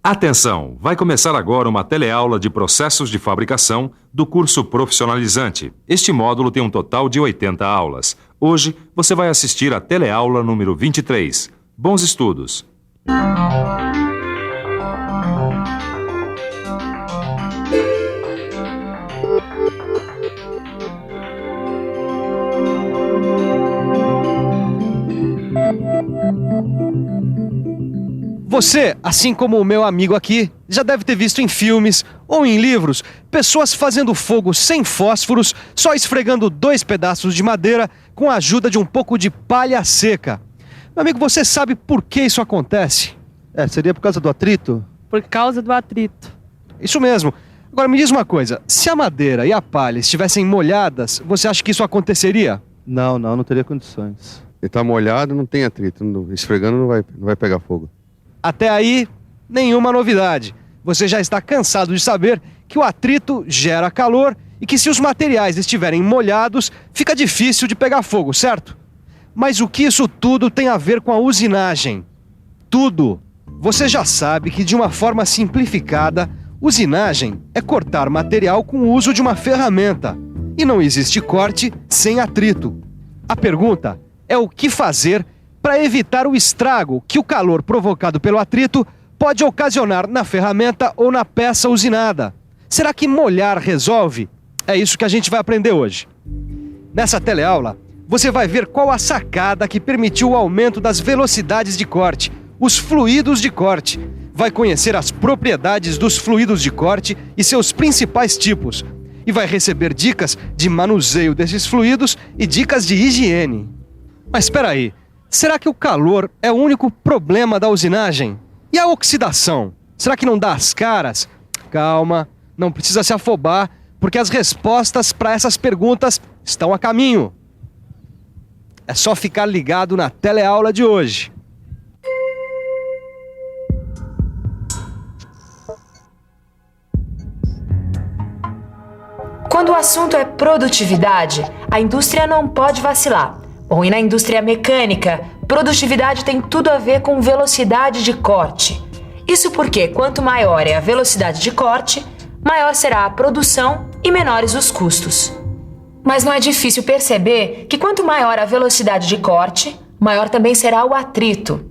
Atenção! Vai começar agora uma teleaula de processos de fabricação do curso profissionalizante. Este módulo tem um total de 80 aulas. Hoje você vai assistir a teleaula número 23. Bons estudos! Você, assim como o meu amigo aqui, já deve ter visto em filmes ou em livros pessoas fazendo fogo sem fósforos, só esfregando 2 pedaços de madeira com a ajuda de um pouco de palha seca. Meu amigo, você sabe por que isso acontece? Seria por causa do atrito? Por causa do atrito. Isso mesmo. Agora me diz uma coisa, se a madeira e a palha estivessem molhadas, você acha que isso aconteceria? Não teria condições. Ele tá molhado, não tem atrito. Esfregando não vai pegar fogo. Até aí, nenhuma novidade. Você já está cansado de saber que o atrito gera calor e que se os materiais estiverem molhados, fica difícil de pegar fogo, certo? Mas o que isso tudo tem a ver com a usinagem? Tudo! Você já sabe que, de uma forma simplificada, usinagem é cortar material com o uso de uma ferramenta. E não existe corte sem atrito. A pergunta é o que fazer para evitar o estrago que o calor provocado pelo atrito pode ocasionar na ferramenta ou na peça usinada. Será que molhar resolve? É isso que a gente vai aprender hoje. Nessa teleaula, você vai ver qual a sacada que permitiu o aumento das velocidades de corte, os fluidos de corte. Vai conhecer as propriedades dos fluidos de corte e seus principais tipos. E vai receber dicas de manuseio desses fluidos e dicas de higiene. Mas espera aí. Será que o calor é o único problema da usinagem? E a oxidação? Será que não dá as caras? Calma, não precisa se afobar, porque as respostas para essas perguntas estão a caminho. É só ficar ligado na teleaula de hoje. Quando o assunto é produtividade, a indústria não pode vacilar. Bom, e na indústria mecânica, produtividade tem tudo a ver com velocidade de corte. Isso porque quanto maior é a velocidade de corte, maior será a produção e menores os custos. Mas não é difícil perceber que quanto maior a velocidade de corte, maior também será o atrito.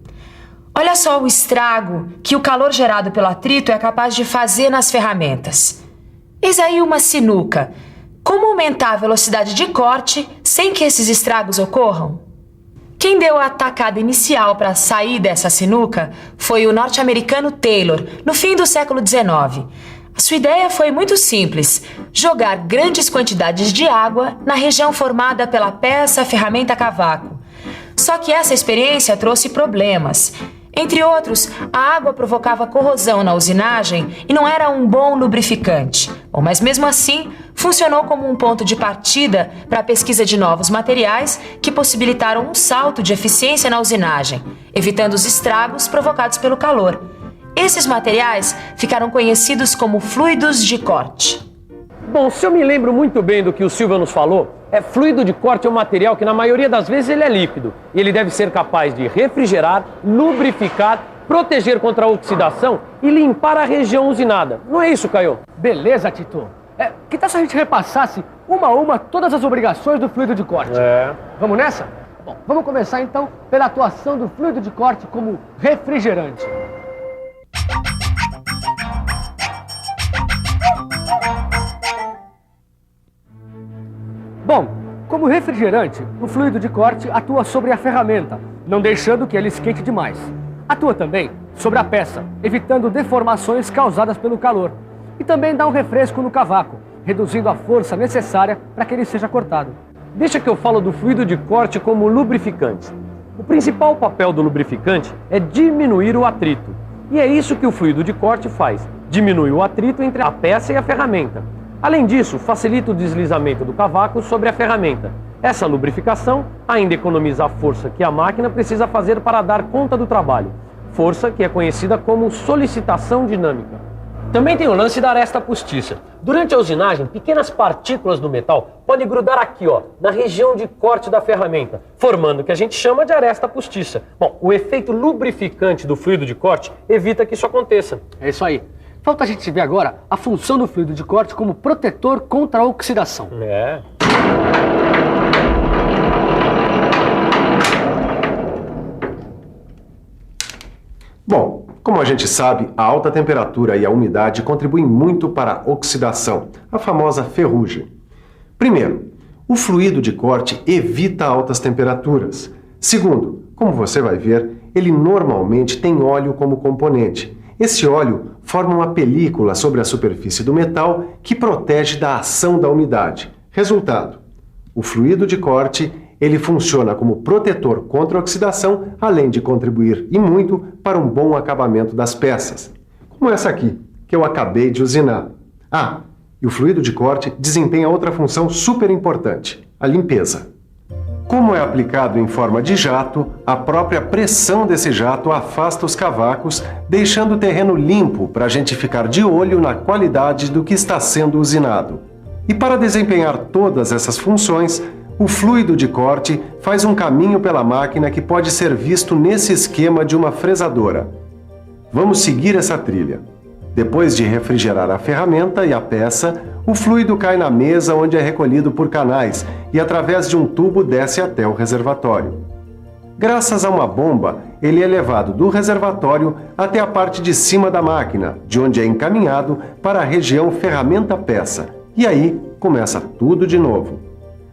Olha só o estrago que o calor gerado pelo atrito é capaz de fazer nas ferramentas. Eis aí uma sinuca. Como aumentar a velocidade de corte sem que esses estragos ocorram? Quem deu a tacada inicial para sair dessa sinuca foi o norte-americano Taylor, no fim do século XIX. A sua ideia foi muito simples: jogar grandes quantidades de água na região formada pela peça ferramenta cavaco. Só que essa experiência trouxe problemas. Entre outros, a água provocava corrosão na usinagem e não era um bom lubrificante. Bom, mas mesmo assim, funcionou como um ponto de partida para a pesquisa de novos materiais que possibilitaram um salto de eficiência na usinagem, evitando os estragos provocados pelo calor. Esses materiais ficaram conhecidos como fluidos de corte. Bom, se eu me lembro muito bem do que o Silvio nos falou, fluido de corte é um material que na maioria das vezes ele é líquido. E ele deve ser capaz de refrigerar, lubrificar, proteger contra a oxidação e limpar a região usinada. Não é isso, Caio? Beleza, Tito. Que tal se a gente repassasse uma a uma todas as obrigações do fluido de corte? Vamos nessa? Bom, vamos começar então pela atuação do fluido de corte como refrigerante. Bom, como refrigerante, o fluido de corte atua sobre a ferramenta, não deixando que ela esquente demais. Atua também sobre a peça, evitando deformações causadas pelo calor. E também dá um refresco no cavaco, reduzindo a força necessária para que ele seja cortado. Deixa que eu falo do fluido de corte como lubrificante. O principal papel do lubrificante é diminuir o atrito. E é isso que o fluido de corte faz: diminui o atrito entre a peça e a ferramenta. Além disso, facilita o deslizamento do cavaco sobre a ferramenta. Essa lubrificação ainda economiza a força que a máquina precisa fazer para dar conta do trabalho. Força que é conhecida como solicitação dinâmica. Também tem o lance da aresta postiça. Durante a usinagem, pequenas partículas do metal podem grudar aqui, ó, na região de corte da ferramenta, formando o que a gente chama de aresta postiça. Bom, o efeito lubrificante do fluido de corte evita que isso aconteça. É isso aí. Falta a gente ver agora a função do fluido de corte como protetor contra a oxidação. É. Bom, como a gente sabe, a alta temperatura e a umidade contribuem muito para a oxidação, a famosa ferrugem. Primeiro, o fluido de corte evita altas temperaturas. Segundo, como você vai ver, ele normalmente tem óleo como componente. Esse óleo forma uma película sobre a superfície do metal que protege da ação da umidade. Resultado, o fluido de corte ele funciona como protetor contra a oxidação, além de contribuir e muito para um bom acabamento das peças, como essa aqui, que eu acabei de usinar. Ah, e o fluido de corte desempenha outra função super importante, a limpeza. Como é aplicado em forma de jato, a própria pressão desse jato afasta os cavacos, deixando o terreno limpo para a gente ficar de olho na qualidade do que está sendo usinado. E para desempenhar todas essas funções, o fluido de corte faz um caminho pela máquina que pode ser visto nesse esquema de uma fresadora. Vamos seguir essa trilha. Depois de refrigerar a ferramenta e a peça, o fluido cai na mesa onde é recolhido por canais e através de um tubo desce até o reservatório. Graças a uma bomba, ele é levado do reservatório até a parte de cima da máquina, de onde é encaminhado para a região ferramenta-peça. E aí começa tudo de novo.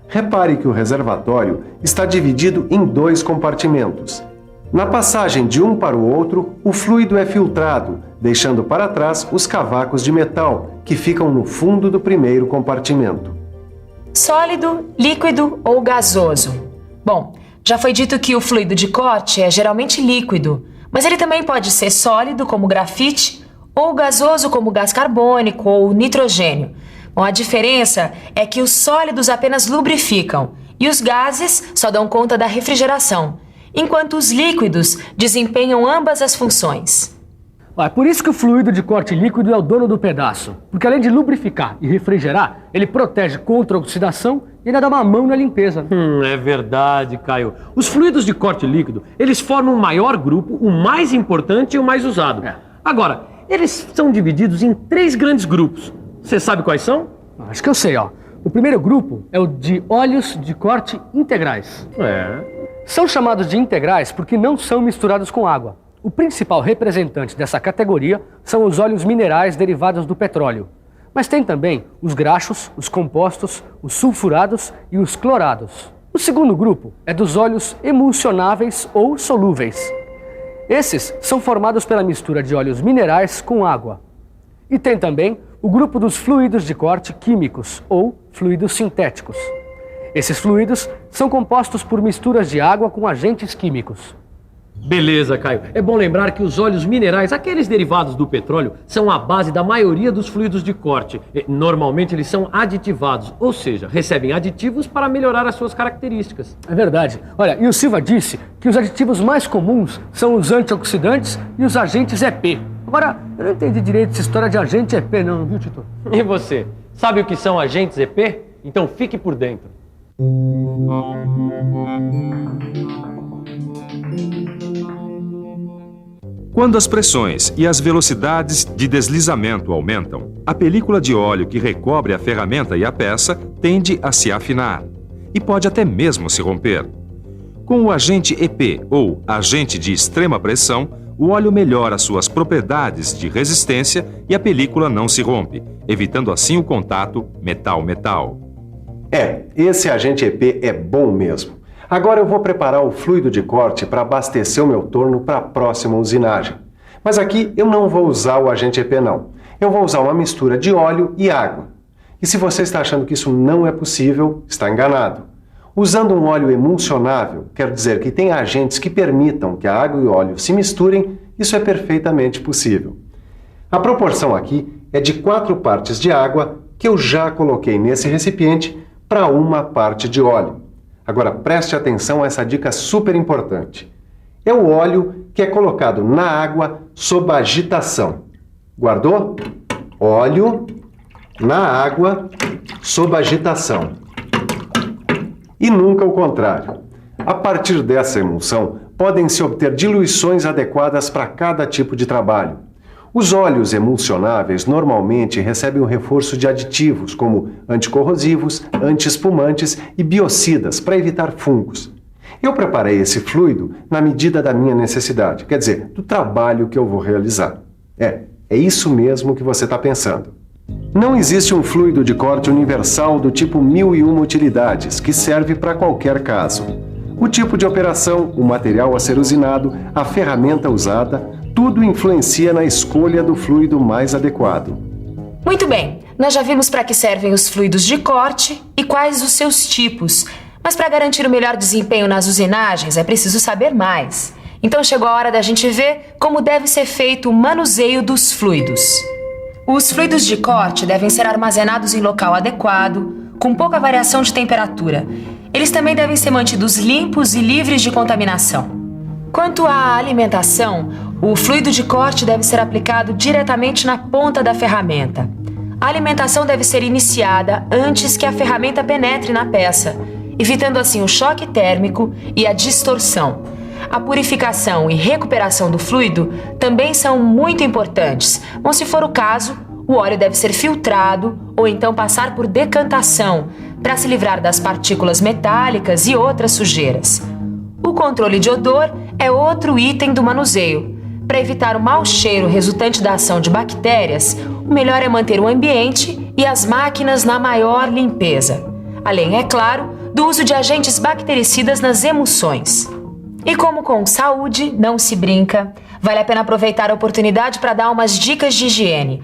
Repare que o reservatório está dividido em 2 compartimentos. Na passagem de um para o outro, o fluido é filtrado, deixando para trás os cavacos de metal, que ficam no fundo do primeiro compartimento. Sólido, líquido ou gasoso? Bom, já foi dito que o fluido de corte é geralmente líquido, mas ele também pode ser sólido, como grafite, ou gasoso, como gás carbônico ou nitrogênio. Bom, a diferença é que os sólidos apenas lubrificam e os gases só dão conta da refrigeração, enquanto os líquidos desempenham ambas as funções. É por isso que o fluido de corte líquido é o dono do pedaço, porque além de lubrificar e refrigerar, ele protege contra a oxidação e ainda dá uma mão na limpeza. É verdade, Caio. Os fluidos de corte líquido, eles formam um maior grupo, o mais importante e o mais usado. Agora, eles são divididos em 3 grandes grupos. Você sabe quais são? Acho que eu sei, ó. O primeiro grupo é o de óleos de corte integrais. São chamados de integrais porque não são misturados com água. O principal representante dessa categoria são os óleos minerais derivados do petróleo. Mas tem também os graxos, os compostos, os sulfurados e os clorados. O segundo grupo é dos óleos emulsionáveis ou solúveis. Esses são formados pela mistura de óleos minerais com água. E tem também o grupo dos fluidos de corte químicos ou fluidos sintéticos. Esses fluidos são compostos por misturas de água com agentes químicos. Beleza, Caio. É bom lembrar que os óleos minerais, aqueles derivados do petróleo, são a base da maioria dos fluidos de corte. Normalmente eles são aditivados, ou seja, recebem aditivos para melhorar as suas características. É verdade. Olha, e o Silva disse que os aditivos mais comuns são os antioxidantes e os agentes EP. Agora, eu não entendi direito essa história de agente EP não, viu, Tito? E você? Sabe o que são agentes EP? Então fique por dentro. Quando as pressões e as velocidades de deslizamento aumentam, a película de óleo que recobre a ferramenta e a peça tende a se afinar e pode até mesmo se romper. Com o agente EP, ou agente de extrema pressão, o óleo melhora suas propriedades de resistência e a película não se rompe, evitando assim o contato metal-metal. Esse agente EP é bom mesmo. Agora eu vou preparar o fluido de corte para abastecer o meu torno para a próxima usinagem. Mas aqui eu não vou usar o agente EP não. Eu vou usar uma mistura de óleo e água. E se você está achando que isso não é possível, está enganado. Usando um óleo emulsionável, quero dizer que tem agentes que permitam que a água e o óleo se misturem, isso é perfeitamente possível. A proporção aqui é de 4 partes de água que eu já coloquei nesse recipiente para 1 parte de óleo. Agora preste atenção a essa dica super importante. É o óleo que é colocado na água sob agitação. Guardou? óleo na água sob agitação. E nunca o contrário. A partir dessa emulsão, podem-se obter diluições adequadas para cada tipo de trabalho. Os óleos emulsionáveis normalmente recebem um reforço de aditivos, como anticorrosivos, antiespumantes e biocidas, para evitar fungos. Eu preparei esse fluido na medida da minha necessidade, quer dizer, do trabalho que eu vou realizar. É isso mesmo que você está pensando. Não existe um fluido de corte universal do tipo 1001 utilidades, que serve para qualquer caso. O tipo de operação, o material a ser usinado, a ferramenta usada, tudo influencia na escolha do fluido mais adequado. Muito bem, nós já vimos para que servem os fluidos de corte e quais os seus tipos. Mas para garantir o melhor desempenho nas usinagens é preciso saber mais. Então chegou a hora da gente ver como deve ser feito o manuseio dos fluidos. Os fluidos de corte devem ser armazenados em local adequado, com pouca variação de temperatura. Eles também devem ser mantidos limpos e livres de contaminação. Quanto à alimentação, o fluido de corte deve ser aplicado diretamente na ponta da ferramenta. A alimentação deve ser iniciada antes que a ferramenta penetre na peça, evitando assim o choque térmico e a distorção. A purificação e recuperação do fluido também são muito importantes, mas se for o caso, o óleo deve ser filtrado ou então passar por decantação para se livrar das partículas metálicas e outras sujeiras. O controle de odor é outro item do manuseio. Para evitar o mau cheiro resultante da ação de bactérias, o melhor é manter o ambiente e as máquinas na maior limpeza. Além, é claro, do uso de agentes bactericidas nas emulsões. E como com saúde não se brinca, vale a pena aproveitar a oportunidade para dar umas dicas de higiene.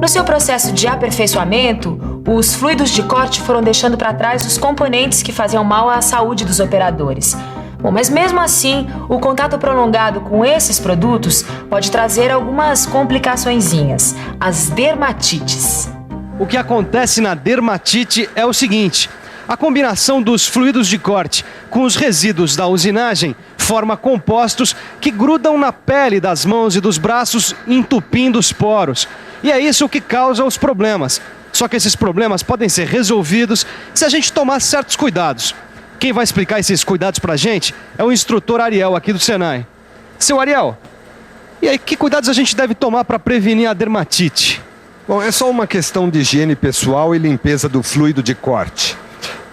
No seu processo de aperfeiçoamento, os fluidos de corte foram deixando para trás os componentes que faziam mal à saúde dos operadores. Bom, mas mesmo assim, o contato prolongado com esses produtos pode trazer algumas complicaçõezinhas, as dermatites. O que acontece na dermatite é o seguinte: a combinação dos fluidos de corte com os resíduos da usinagem forma compostos que grudam na pele das mãos e dos braços, entupindo os poros. E é isso que causa os problemas. Só que esses problemas podem ser resolvidos se a gente tomar certos cuidados. Quem vai explicar esses cuidados pra gente é o instrutor Ariel aqui do Senai. Seu Ariel, e aí que cuidados a gente deve tomar para prevenir a dermatite? Bom, é só uma questão de higiene pessoal e limpeza do fluido de corte.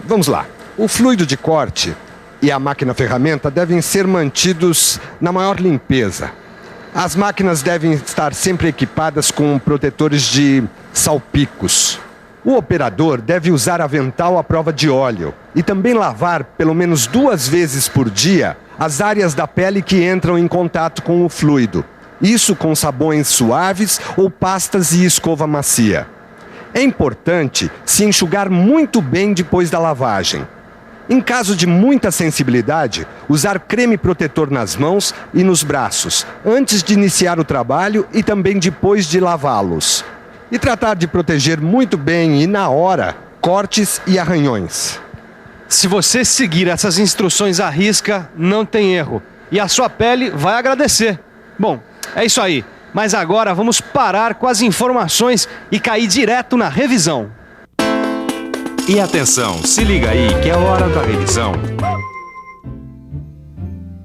Vamos lá. O fluido de corte e a máquina ferramenta devem ser mantidos na maior limpeza. As máquinas devem estar sempre equipadas com protetores de salpicos. O operador deve usar avental à prova de óleo e também lavar pelo menos 2 vezes por dia as áreas da pele que entram em contato com o fluido. Isso com sabões suaves ou pastas e escova macia. É importante se enxugar muito bem depois da lavagem. Em caso de muita sensibilidade, usar creme protetor nas mãos e nos braços, antes de iniciar o trabalho e também depois de lavá-los. E tratar de proteger muito bem e na hora cortes e arranhões. Se você seguir essas instruções à risca, não tem erro. E a sua pele vai agradecer. Bom, é isso aí. Mas agora vamos parar com as informações e cair direto na revisão. E atenção, se liga aí que é hora da revisão.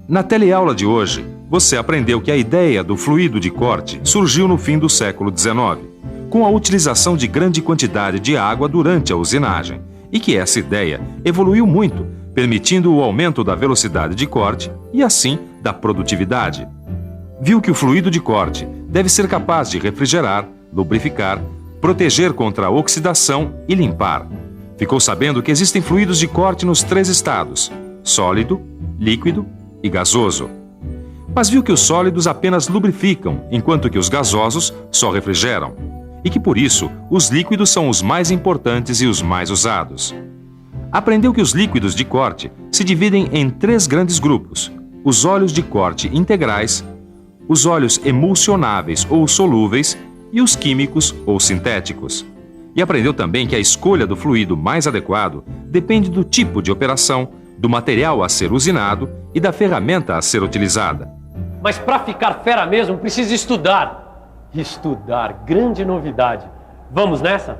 Na teleaula de hoje, você aprendeu que a ideia do fluido de corte surgiu no fim do século XIX, com a utilização de grande quantidade de água durante a usinagem, e que essa ideia evoluiu muito, permitindo o aumento da velocidade de corte e, assim, da produtividade. Viu que o fluido de corte deve ser capaz de refrigerar, lubrificar, proteger contra a oxidação e limpar. Ficou sabendo que existem fluidos de corte nos 3 estados: sólido, líquido e gasoso. Mas viu que os sólidos apenas lubrificam, enquanto que os gasosos só refrigeram. E que por isso, os líquidos são os mais importantes e os mais usados. Aprendeu que os líquidos de corte se dividem em 3 grandes grupos: os óleos de corte integrais, os óleos emulsionáveis ou solúveis e os químicos ou sintéticos. E aprendeu também que a escolha do fluido mais adequado depende do tipo de operação, do material a ser usinado e da ferramenta a ser utilizada. Mas para ficar fera mesmo, precisa estudar. Estudar, grande novidade. Vamos nessa?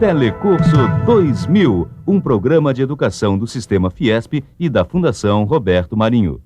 Telecurso 2000, um programa de educação do Sistema Fiesp e da Fundação Roberto Marinho.